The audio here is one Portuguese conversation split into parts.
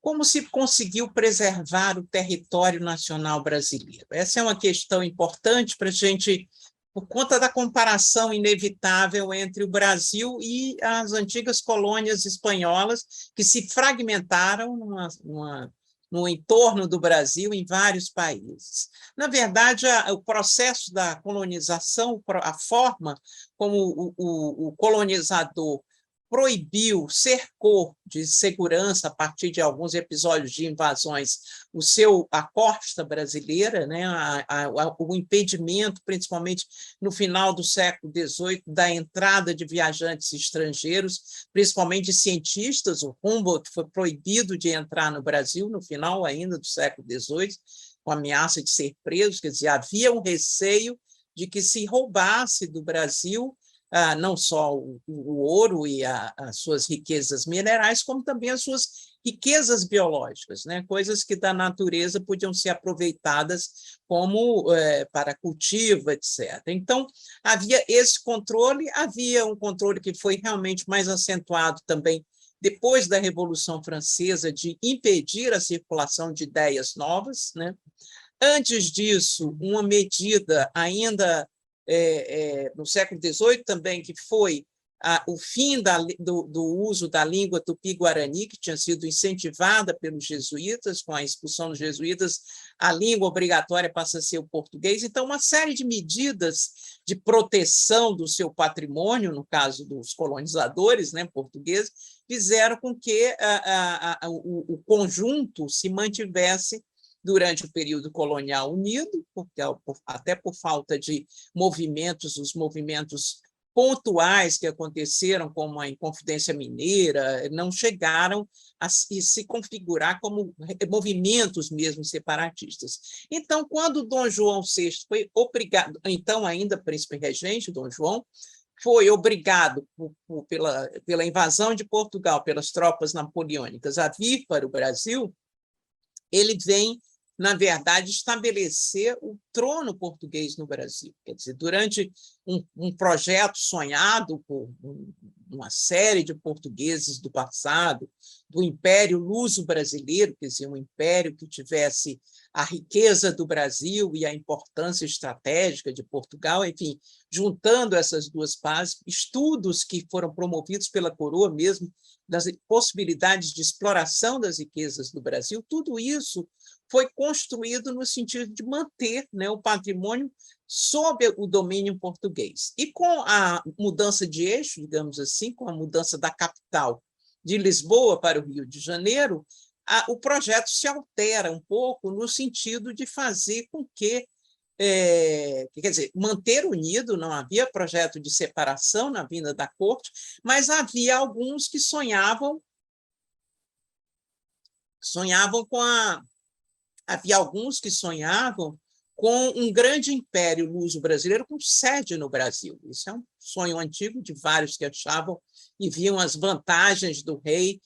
como se conseguiu preservar o território nacional brasileiro? Essa é uma questão importante para a gente, por conta da comparação inevitável entre o Brasil e as antigas colônias espanholas, que se fragmentaram no entorno do Brasil, em vários países. Na verdade, o processo da colonização, a forma como o colonizador proibiu, cercou de segurança, a partir de alguns episódios de invasões, a costa brasileira, né, o impedimento, principalmente no final do século XVIII, da entrada de viajantes estrangeiros, principalmente de cientistas. O Humboldt foi proibido de entrar no Brasil no final ainda do século XVIII, com ameaça de ser preso. Quer dizer, havia um receio de que se roubasse do Brasil não só o ouro e as suas riquezas minerais, como também as suas riquezas biológicas, né? Coisas que da natureza podiam ser aproveitadas como para cultivo, etc. Então, havia esse controle, havia um controle que foi realmente mais acentuado também depois da Revolução Francesa, de impedir a circulação de ideias novas, né? Antes disso, uma medida ainda no século XVIII também, que foi o fim do uso da língua tupi-guarani, que tinha sido incentivada pelos jesuítas. Com a expulsão dos jesuítas, a língua obrigatória passa a ser o português. Então, uma série de medidas de proteção do seu patrimônio, no caso dos colonizadores, né, portugueses, fizeram com que o conjunto se mantivesse durante o período colonial unido, até por falta de movimentos, os movimentos pontuais que aconteceram, como a Inconfidência Mineira, não chegaram a se configurar como movimentos mesmo separatistas. Então, quando Dom João VI foi obrigado, então ainda príncipe regente, Dom João, foi obrigado, pela invasão de Portugal, pelas tropas napoleônicas, a vir para o Brasil, ele vem, na verdade, estabelecer o trono português no Brasil. Quer dizer, durante um projeto sonhado por uma série de portugueses do passado, do Império Luso-Brasileiro, quer dizer, um império que tivesse a riqueza do Brasil e a importância estratégica de Portugal, enfim, juntando essas duas bases, estudos que foram promovidos pela coroa mesmo, das possibilidades de exploração das riquezas do Brasil, tudo isso foi construído no sentido de manter, né, o patrimônio sob o domínio português. E com a mudança de eixo, digamos assim, com a mudança da capital de Lisboa para o Rio de Janeiro, o projeto se altera um pouco no sentido de fazer com que, quer dizer, manter unido. Não havia projeto de separação na vinda da corte, mas havia alguns que sonhavam havia alguns que sonhavam com um grande império luso-brasileiro com sede no Brasil. Isso é um sonho antigo de vários que achavam e viam as vantagens do rei,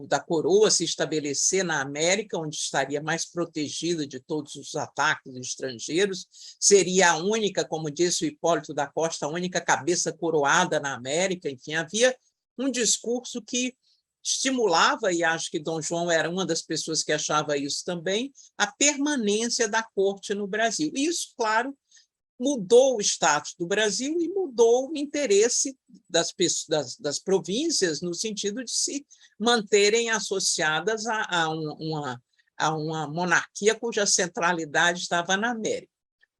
da coroa, se estabelecer na América, onde estaria mais protegida de todos os ataques estrangeiros, seria a única, como disse o Hipólito da Costa, a única cabeça coroada na América. Enfim, havia um discurso que estimulava, e acho que Dom João era uma das pessoas que achava isso também, a permanência da corte no Brasil. E isso, claro, mudou o status do Brasil e mudou o interesse das províncias no sentido de se manterem associadas a uma monarquia cuja centralidade estava na América.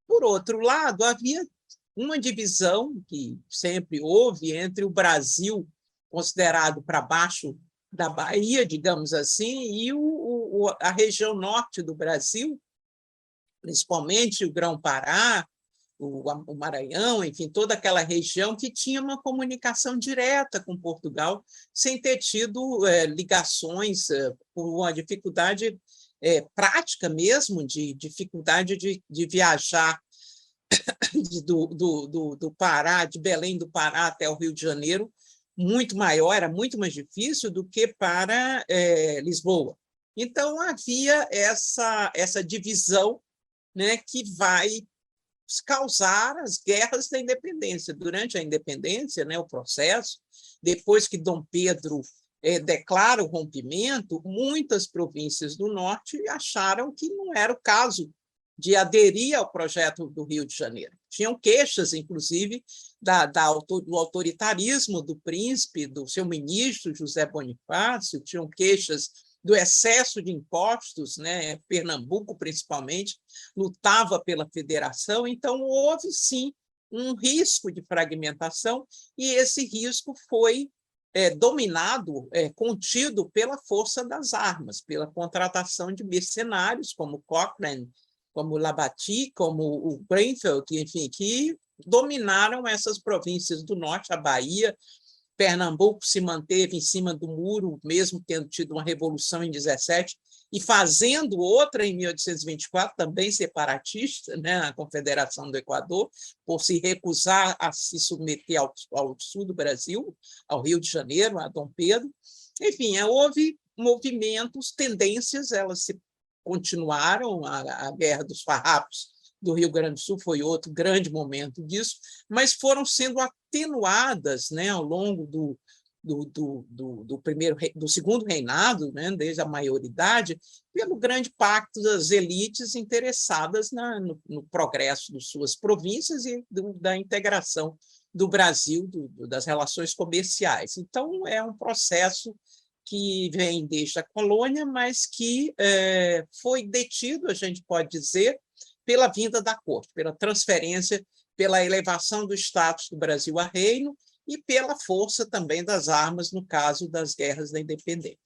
Por outro lado, havia uma divisão que sempre houve entre o Brasil, considerado para baixo da Bahia, digamos assim, e a região norte do Brasil, principalmente o Grão-Pará, o Maranhão, enfim, toda aquela região que tinha uma comunicação direta com Portugal, sem ter tido ligações, por uma dificuldade prática mesmo, de dificuldade de viajar do Pará, de Belém do Pará até o Rio de Janeiro, muito maior, era muito mais difícil do que para Lisboa. Então, havia essa divisão, né, que vai causar as guerras da independência. Durante a independência, né, o processo, depois que Dom Pedro declara o rompimento, muitas províncias do norte acharam que não era o caso de aderir ao projeto do Rio de Janeiro. Tinham queixas, inclusive, do autoritarismo do príncipe, do seu ministro, José Bonifácio, tinham queixas do excesso de impostos, né? Pernambuco, principalmente, lutava pela federação, então houve, sim, um risco de fragmentação, e esse risco foi dominado, contido pela força das armas, pela contratação de mercenários, como Cochrane, como Labati, como o Grenfell, enfim, que dominaram essas províncias do norte, a Bahia. Pernambuco se manteve em cima do muro, mesmo tendo tido uma revolução em 17, e fazendo outra em 1824, também separatista, né, a Confederação do Equador, por se recusar a se submeter ao sul do Brasil, ao Rio de Janeiro, a Dom Pedro. Enfim, houve movimentos, tendências, elas se continuaram, a Guerra dos Farrapos do Rio Grande do Sul foi outro grande momento disso, mas foram sendo atenuadas, né, ao longo do segundo reinado, né, desde a maioridade, pelo grande pacto das elites interessadas no progresso de suas províncias e da integração do Brasil, das relações comerciais. Então, é um processo que vem desde a colônia, mas que foi detido, a gente pode dizer, pela vinda da corte, pela transferência, pela elevação do status do Brasil a reino e pela força também das armas, no caso das guerras da independência.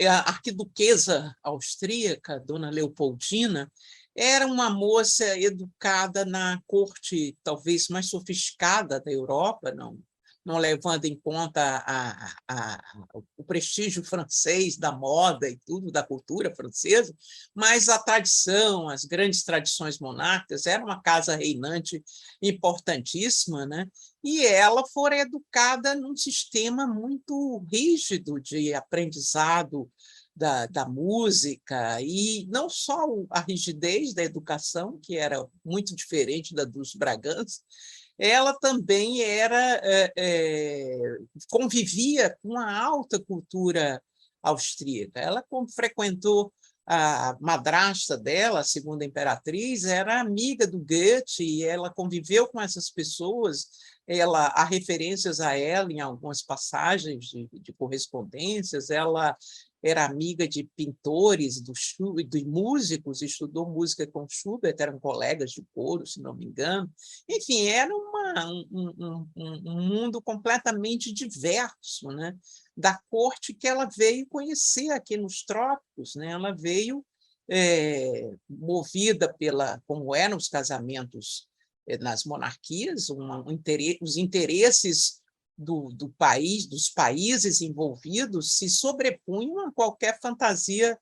A arquiduquesa austríaca, Dona Leopoldina, era uma moça educada na corte talvez mais sofisticada da Europa, não levando em conta o prestígio francês da moda e tudo, da cultura francesa, mas a tradição, as grandes tradições monárquicas, era uma casa reinante importantíssima, né? E ela foi educada num sistema muito rígido de aprendizado da música, e não só a rigidez da educação, que era muito diferente da dos Bragança, ela também convivia com a alta cultura austríaca. Ela frequentou a madrasta dela, a segunda imperatriz, era amiga do Goethe, e ela conviveu com essas pessoas. Há referências a ela em algumas passagens de correspondências. Ela era amiga de pintores, de músicos, estudou música com Schubert, eram colegas de coro, se não me engano. Enfim, era um mundo completamente diverso, né? Da corte que ela veio conhecer aqui nos trópicos, né? Ela veio movida como eram os casamentos nas monarquias, os interesses do país, dos países envolvidos, se sobrepunham a qualquer fantasia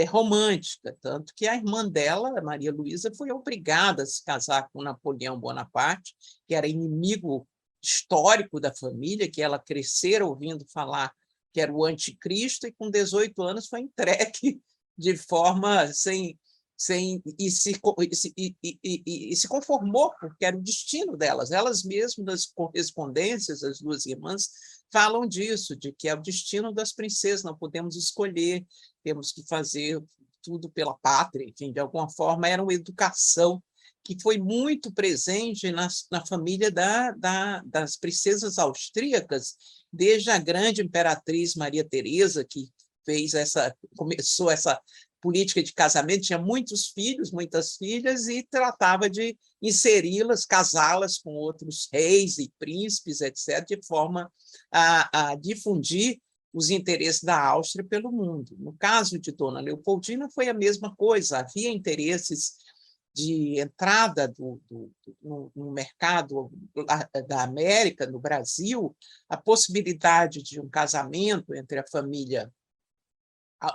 romântica, tanto que a irmã dela, Maria Luísa, foi obrigada a se casar com Napoleão Bonaparte, que era inimigo histórico da família, que ela crescera ouvindo falar que era o anticristo, e com 18 anos foi entregue de forma e se conformou, porque era o destino delas. Elas mesmas, nas correspondências, as duas irmãs, falam disso, de que é o destino das princesas, não podemos escolher, temos que fazer tudo pela pátria. Enfim, de alguma forma, era uma educação que foi muito presente na família das princesas austríacas, desde a grande imperatriz Maria Teresa, que começou essa política de casamento, tinha muitos filhos, muitas filhas, e tratava de inseri-las, casá-las com outros reis e príncipes, etc., de forma a difundir os interesses da Áustria pelo mundo. No caso de Dona Leopoldina, foi a mesma coisa, havia interesses de entrada no mercado da América, no Brasil, a possibilidade de um casamento entre a família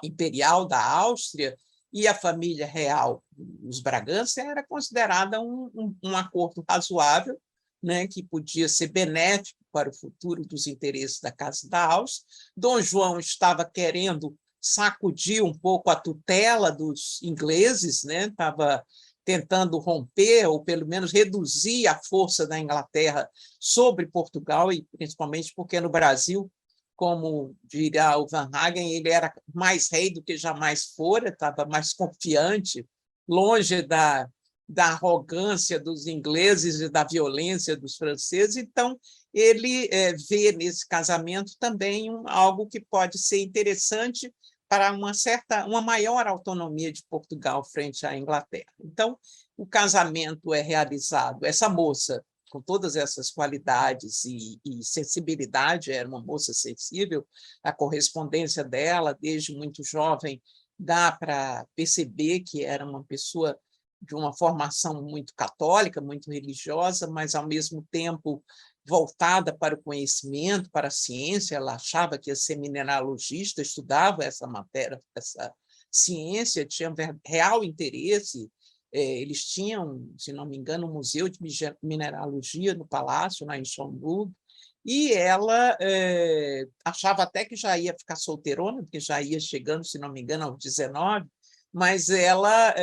imperial da Áustria e a família real, os Bragança, era considerada um acordo razoável, né, que podia ser benéfico para o futuro dos interesses da Casa da Áustria. Dom João estava querendo sacudir um pouco a tutela dos ingleses, né, estava tentando romper, ou pelo menos reduzir a força da Inglaterra sobre Portugal, e principalmente porque no Brasil como diria o Van Hagen, ele era mais rei do que jamais fora, estava mais confiante, longe da arrogância dos ingleses e da violência dos franceses. Então, ele vê nesse casamento também algo que pode ser interessante para uma maior autonomia de Portugal frente à Inglaterra. Então, o casamento é realizado. Essa moça, com todas essas qualidades e sensibilidade, era uma moça sensível, a correspondência dela, desde muito jovem, dá para perceber que era uma pessoa de uma formação muito católica, muito religiosa, mas, ao mesmo tempo, voltada para o conhecimento, para a ciência. Ela achava que ia ser mineralogista, estudava essa matéria, essa ciência, tinha real interesse. Eles tinham, se não me engano, um museu de mineralogia no palácio, lá em Schönbrunn, e ela achava até que já ia ficar solteirona, porque já ia chegando, se não me engano, aos 19, mas ela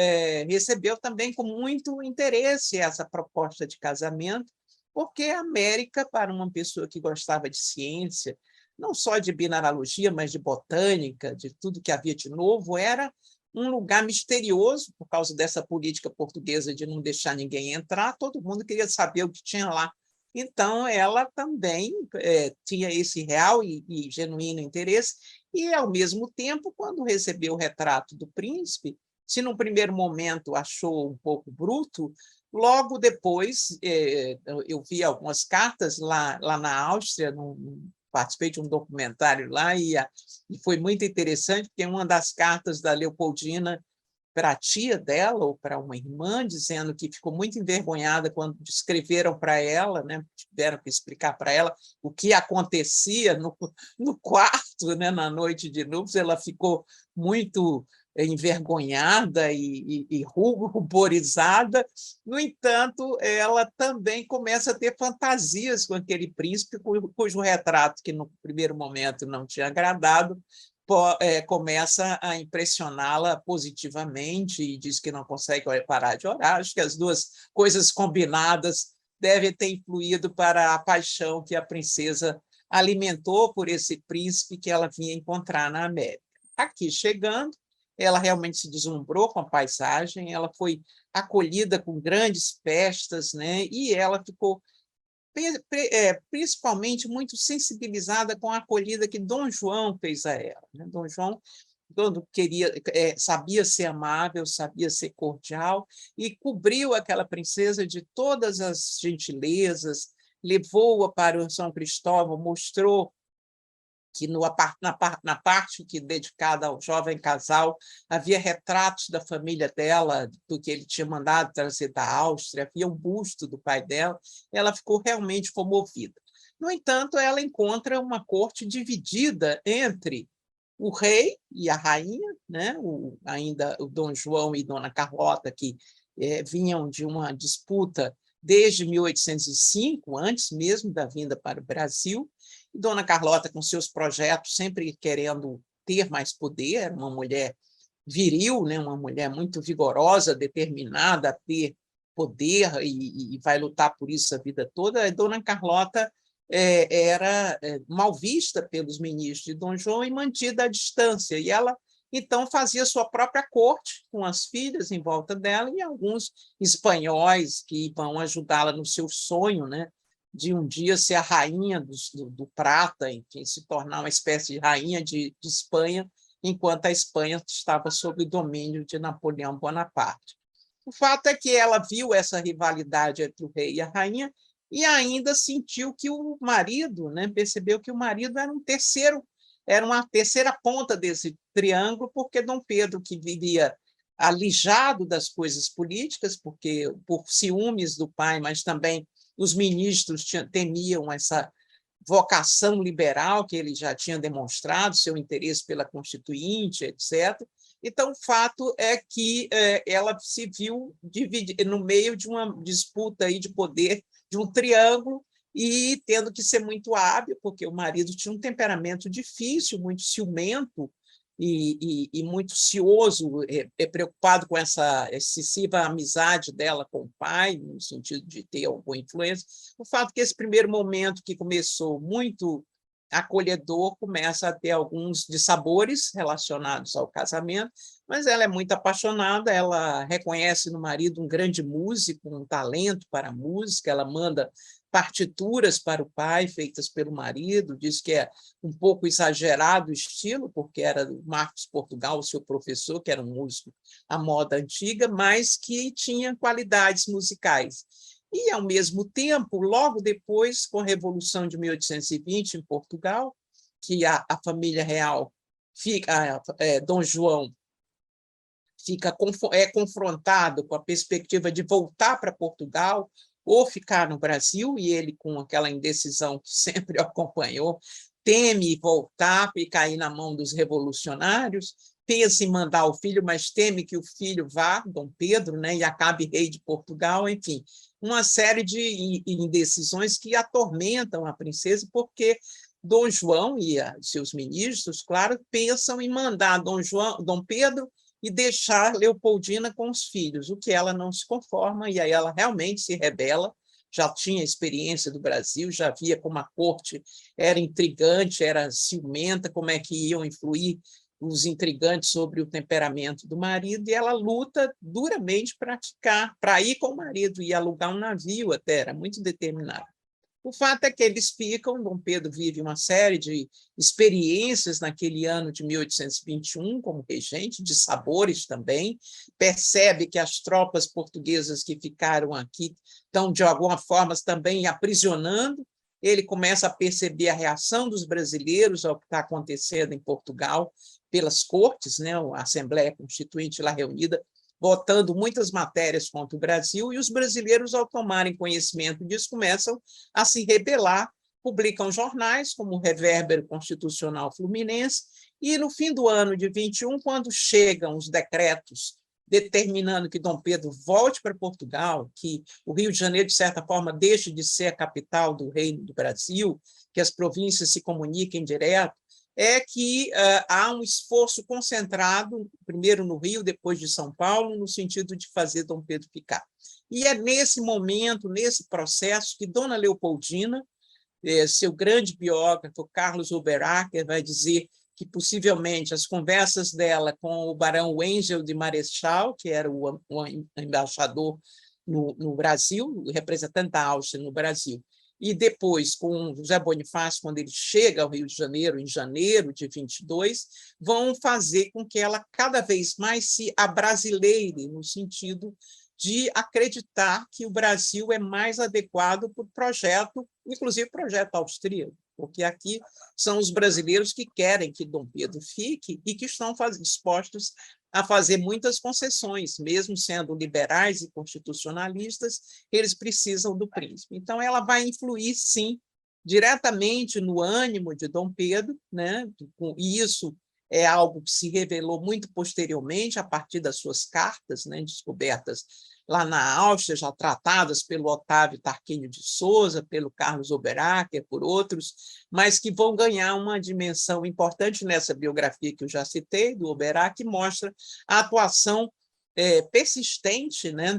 recebeu também com muito interesse essa proposta de casamento, porque a América, para uma pessoa que gostava de ciência, não só de mineralogia, mas de botânica, de tudo que havia de novo, era um lugar misterioso, por causa dessa política portuguesa de não deixar ninguém entrar, todo mundo queria saber o que tinha lá. Então, ela também tinha esse real e genuíno interesse, e, ao mesmo tempo, quando recebeu o retrato do príncipe, se num primeiro momento achou um pouco bruto, logo depois eu vi algumas cartas lá na Áustria, participei de um documentário lá, e foi muito interessante, porque uma das cartas da Leopoldina para a tia dela ou para uma irmã, dizendo que ficou muito envergonhada quando descreveram para ela, né, tiveram que explicar para ela o que acontecia no quarto, né, na noite de núpcias. Ela ficou muito envergonhada e ruborizada. No entanto, ela também começa a ter fantasias com aquele príncipe, cujo retrato, que no primeiro momento não tinha agradado, começa a impressioná-la positivamente, e diz que não consegue parar de orar. Acho que as duas coisas combinadas devem ter influído para a paixão que a princesa alimentou por esse príncipe que ela vinha encontrar na América. Aqui chegando, ela realmente se deslumbrou com a paisagem, ela foi acolhida com grandes festas, né? E ela ficou principalmente muito sensibilizada com a acolhida que Dom João fez a ela, né? Dom João sabia ser amável, sabia ser cordial, e cobriu aquela princesa de todas as gentilezas, levou-a para o São Cristóvão, mostrou que na parte que dedicada ao jovem casal havia retratos da família dela, do que ele tinha mandado trazer da Áustria, havia um busto do pai dela. Ela ficou realmente comovida. No entanto, ela encontra uma corte dividida entre o rei e a rainha, né? Ainda o Dom João e Dona Carlota, que vinham de uma disputa desde 1805, antes mesmo da vinda para o Brasil. E Dona Carlota, com seus projetos, sempre querendo ter mais poder, era uma mulher viril, né? Uma mulher muito vigorosa, determinada a ter poder, e vai lutar por isso a vida toda. A Dona Carlota era mal vista pelos ministros de Dom João e mantida à distância, e ela então fazia sua própria corte com as filhas em volta dela e alguns espanhóis que vão ajudá-la no seu sonho, né, de um dia ser a rainha do prata, enfim, se tornar uma espécie de rainha de Espanha, enquanto a Espanha estava sob o domínio de Napoleão Bonaparte. O fato é que ela viu essa rivalidade entre o rei e a rainha e ainda sentiu que o marido, né, percebeu que o marido era uma terceira ponta desse triângulo, porque Dom Pedro, que vivia alijado das coisas políticas, porque por ciúmes do pai, mas também os ministros temiam essa vocação liberal que ele já tinha demonstrado, seu interesse pela Constituinte, etc. Então, o fato é que ela se viu no meio de uma disputa aí de poder, de um triângulo, e tendo que ser muito hábil, porque o marido tinha um temperamento difícil, muito ciumento e muito cioso, preocupado com essa excessiva amizade dela com o pai, no sentido de ter alguma influência. O fato é que esse primeiro momento, que começou muito acolhedor, começa a ter alguns dissabores relacionados ao casamento, mas ela é muito apaixonada, ela reconhece no marido um grande músico, um talento para a música, ela manda partituras para o pai, feitas pelo marido, diz que é um pouco exagerado o estilo, porque era o Marcos Portugal, o seu professor, que era um músico à moda antiga, mas que tinha qualidades musicais. E, ao mesmo tempo, logo depois, com a Revolução de 1820, em Portugal, que a família real, Dom João, é confrontado com a perspectiva de voltar para Portugal ou ficar no Brasil, e ele, com aquela indecisão que sempre o acompanhou, teme voltar e cair na mão dos revolucionários, pensa em mandar o filho, mas teme que o filho vá, Dom Pedro, né, e acabe rei de Portugal, enfim, uma série de indecisões que atormentam a princesa, porque Dom João e seus ministros, claro, pensam em mandar Dom Pedro e deixar Leopoldina com os filhos, o que ela não se conforma, e aí ela realmente se rebela, já tinha experiência do Brasil, já via como a corte era intrigante, era ciumenta, como é que iam influir os intrigantes sobre o temperamento do marido, e ela luta duramente para ir com o marido e alugar um navio até, era muito determinada. O fato é que eles ficam, Dom Pedro vive uma série de experiências naquele ano de 1821 como regente, de sabores também, percebe que as tropas portuguesas que ficaram aqui estão, de alguma forma, também aprisionando, ele começa a perceber a reação dos brasileiros ao que está acontecendo em Portugal, pelas cortes, né, a Assembleia Constituinte lá reunida, votando muitas matérias contra o Brasil, e os brasileiros, ao tomarem conhecimento disso, começam a se rebelar, publicam jornais, como o Revérbero Constitucional Fluminense, e no fim do ano de 21, quando chegam os decretos determinando que Dom Pedro volte para Portugal, que o Rio de Janeiro, de certa forma, deixe de ser a capital do Reino do Brasil, que as províncias se comuniquem direto, é que há um esforço concentrado, primeiro no Rio, depois de São Paulo, no sentido de fazer Dom Pedro ficar. E é nesse momento, nesse processo, que Dona Leopoldina, seu grande biógrafo, Carlos Oberacker, vai dizer que, possivelmente, as conversas dela com o barão Wenzell de Marechal, que era o embaixador no Brasil, o representante da Áustria no Brasil, e depois com José Bonifácio, quando ele chega ao Rio de Janeiro, em janeiro de 22, vão fazer com que ela cada vez mais se abrasileire, no sentido de acreditar que o Brasil é mais adequado para o projeto, inclusive o projeto austríaco, porque aqui são os brasileiros que querem que Dom Pedro fique e que estão dispostos a fazer muitas concessões, mesmo sendo liberais e constitucionalistas, eles precisam do príncipe. Então, ela vai influir, sim, diretamente no ânimo de Dom Pedro, né? E isso é algo que se revelou muito posteriormente, a partir das suas cartas, né, descobertas lá na Áustria, já tratadas pelo Otávio Tarquínio de Souza, pelo Carlos Oberacker, por outros, mas que vão ganhar uma dimensão importante nessa biografia que eu já citei, do Oberacker, que mostra a atuação persistente, né,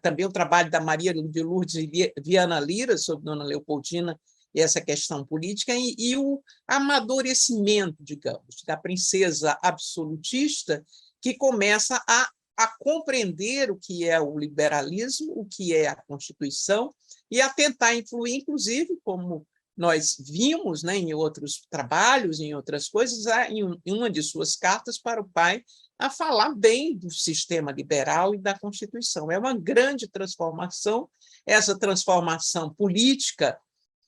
também o trabalho da Maria de Lourdes Viana Lira sobre Dona Leopoldina e essa questão política, e o amadurecimento, digamos, da princesa absolutista, que começa a compreender o que é o liberalismo, o que é a Constituição, e a tentar influir, inclusive, como nós vimos, né, em outros trabalhos, em outras coisas, em uma de suas cartas para o pai, a falar bem do sistema liberal e da Constituição. É uma grande transformação, essa transformação política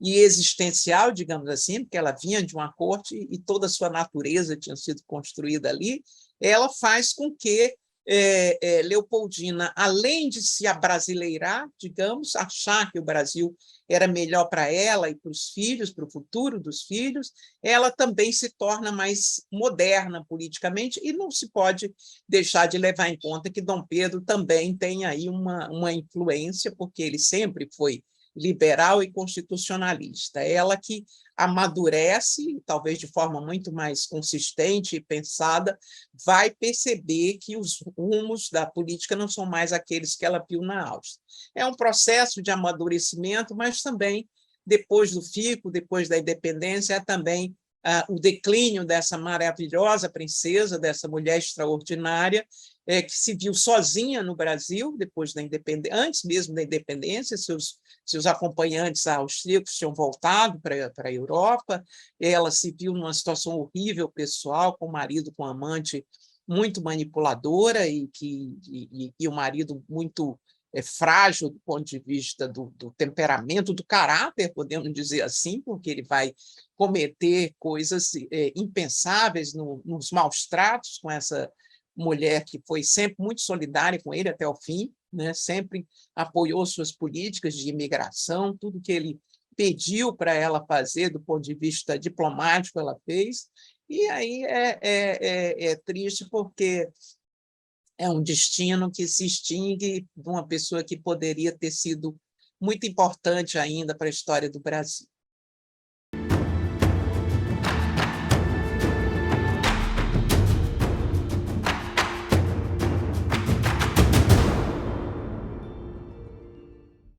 e existencial, digamos assim, porque ela vinha de uma corte e toda a sua natureza tinha sido construída ali, ela faz com que Leopoldina, além de se abrasileirar, digamos, achar que o Brasil era melhor para ela e para os filhos, para o futuro dos filhos, ela também se torna mais moderna politicamente, e não se pode deixar de levar em conta que Dom Pedro também tem aí uma influência, porque ele sempre foi liberal e constitucionalista. Ela que amadurece, talvez de forma muito mais consistente e pensada, vai perceber que os rumos da política não são mais aqueles que ela viu na Áustria. É um processo de amadurecimento, mas também depois do Fico, depois da independência, é também o declínio dessa maravilhosa princesa, dessa mulher extraordinária, que se viu sozinha no Brasil, depois da independência, antes mesmo da independência, seus acompanhantes austríacos tinham voltado para a Europa, ela se viu numa situação horrível pessoal, com o marido, com a amante muito manipuladora e o marido muito frágil do ponto de vista do temperamento, do caráter, podemos dizer assim, porque ele vai cometer coisas impensáveis nos maus tratos com essa mulher que foi sempre muito solidária com ele até o fim, né? Sempre apoiou suas políticas de imigração, tudo que ele pediu para ela fazer do ponto de vista diplomático, ela fez. E aí é triste porque é um destino que se extingue de uma pessoa que poderia ter sido muito importante ainda para a história do Brasil.